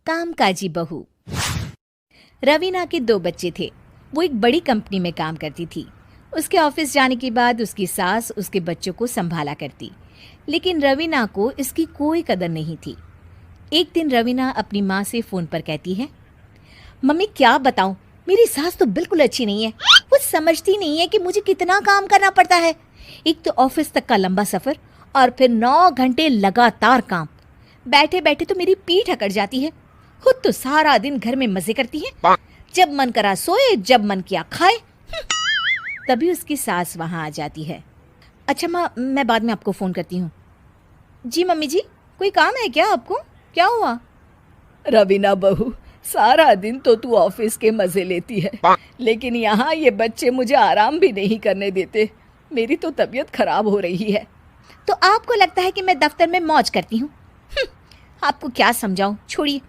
कामकाजी बहू। रवीना के 2 बच्चे थे। वो एक बड़ी कंपनी में काम करती थी। उसके ऑफिस जाने के बाद उसकी सास उसके बच्चों को संभाला करती, लेकिन रवीना को इसकी कोई कदर नहीं थी। एक दिन रवीना अपनी माँ से फ़ोन पर कहती है, मम्मी क्या बताऊं, मेरी सास तो बिल्कुल अच्छी नहीं है। वो समझती नहीं है कि मुझे कितना काम करना पड़ता है। एक तो ऑफिस तक का लंबा सफ़र और फिर 9 घंटे लगातार काम। बैठे बैठे तो मेरी पीठ अकड़ जाती है। खुद तो सारा दिन घर में मजे करती है, जब मन करा सोए, जब मन किया खाए। तभी उसकी सास वहाँ आ जाती है। अच्छा माँ, मैं बाद में आपको फ़ोन करती हूँ। जी मम्मी जी, कोई काम है क्या आपको? क्या हुआ? रवीना बहू, सारा दिन तो तू ऑफिस के मजे लेती है, लेकिन यहाँ ये बच्चे मुझे आराम भी नहीं करने देते। मेरी तो तबीयत खराब हो रही है। तो आपको लगता है कि मैं दफ्तर में मौज करती हूँ? आपको क्या समझाऊं, छोड़िए।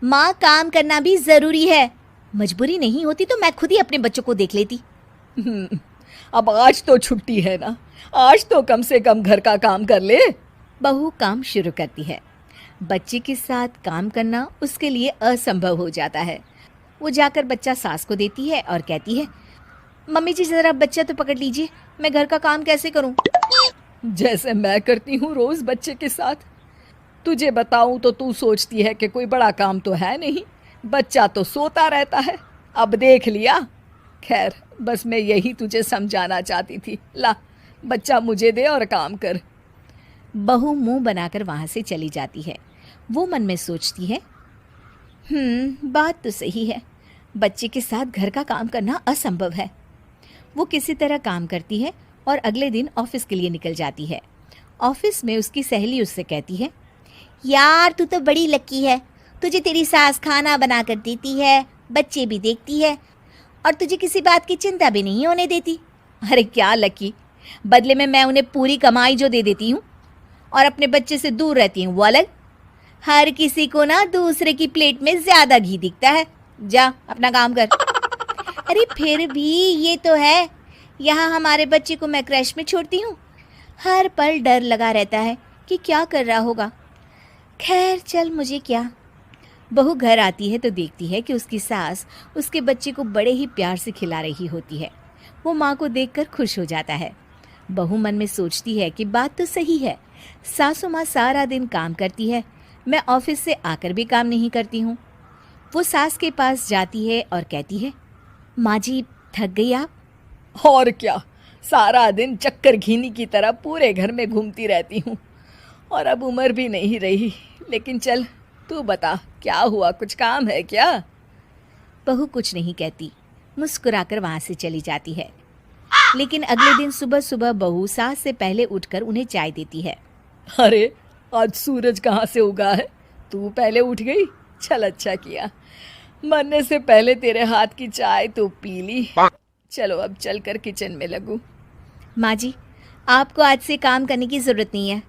माँ, काम करना भी ज़रूरी है। मजबूरी नहीं होती तो मैं खुद ही अपने बच्चों को देख लेती। अब आज तो छुट्टी है ना, आज तो कम से कम घर का काम कर ले। बहू काम शुरू करती है। बच्चे के साथ काम करना उसके लिए असंभव हो जाता है। वो जाकर बच्चा सास को देती है और कहती है, मम्मी जी ज़रा बच्चा तो पकड़ लीजिए, मैं घर का काम कैसे करूं? जैसे मैं करती हूँ रोज बच्चे के साथ। तुझे बताऊं तो तू सोचती है कि कोई बड़ा काम तो है नहीं, बच्चा तो सोता रहता है। अब देख लिया। खैर, बस मैं यही तुझे समझाना चाहती थी। ला, बच्चा मुझे दे और काम कर। बहू मुंह बनाकर वहां से चली जाती है। वो मन में सोचती है, बात तो सही है, बच्चे के साथ घर का काम करना असंभव है। वो किसी तरह काम करती है और अगले दिन ऑफिस के लिए निकल जाती है। ऑफिस में उसकी सहेली उससे कहती है, यार तू तो बड़ी लकी है, तुझे तेरी सास खाना बना कर देती है, बच्चे भी देखती है और तुझे किसी बात की चिंता भी नहीं होने देती। अरे क्या लकी, बदले में मैं उन्हें पूरी कमाई जो दे देती हूँ और अपने बच्चे से दूर रहती हूँ वो अलग। हर किसी को ना दूसरे की प्लेट में ज्यादा घी दिखता है। जा अपना काम कर। अरे फिर भी ये तो है, यहाँ हमारे बच्चे को मैं क्रैश में छोड़ती हूँ, हर पल डर लगा रहता है कि क्या कर रहा होगा। खैर चल, मुझे क्या। बहू घर आती है तो देखती है कि उसकी सास उसके बच्चे को बड़े ही प्यार से खिला रही होती है। वो माँ को देखकर खुश हो जाता है। बहू मन में सोचती है कि बात तो सही है, सासू माँ सारा दिन काम करती है, मैं ऑफिस से आकर भी काम नहीं करती हूँ। वो सास के पास जाती है और कहती है, माँ जी थक गई आप? और क्या, सारा दिन चक्कर घीनी की तरह पूरे घर में घूमती रहती हूँ और अब उम्र भी नहीं रही। लेकिन चल तू बता, क्या हुआ, कुछ काम है क्या? बहू कुछ नहीं कहती, मुस्कुराकर वहाँ से चली जाती है। लेकिन अगले दिन सुबह सुबह बहू सास से पहले उठकर उन्हें चाय देती है। अरे आज सूरज कहाँ से उगा है, तू पहले उठ गई। चल अच्छा किया, मरने से पहले तेरे हाथ की चाय तो पी ली। चलो अब चलकर किचन में लगूं। माँ जी, आपको आज से काम करने की ज़रूरत नहीं है।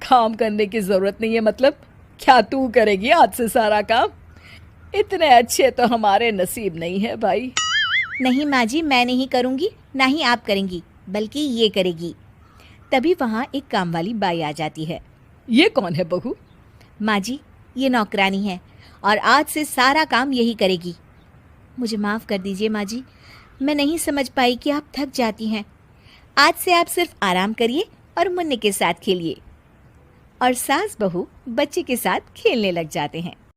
काम करने की ज़रूरत नहीं है मतलब? क्या तू करेगी आज से सारा काम? इतने अच्छे तो हमारे नसीब नहीं है भाई। नहीं माँ जी, मैं नहीं करूँगी, ना ही आप करेंगी, बल्कि ये करेगी। तभी वहाँ एक काम वाली बाई आ जाती है। ये कौन है बहू? माँ जी, ये नौकरानी है और आज से सारा काम यही करेगी। मुझे माफ़ कर दीजिए माँ जी, मैं नहीं समझ पाई कि आप थक जाती हैं। आज से आप सिर्फ आराम करिए और मुन्ने के साथ खेलिए। और सास बहू बच्चे के साथ खेलने लग जाते हैं।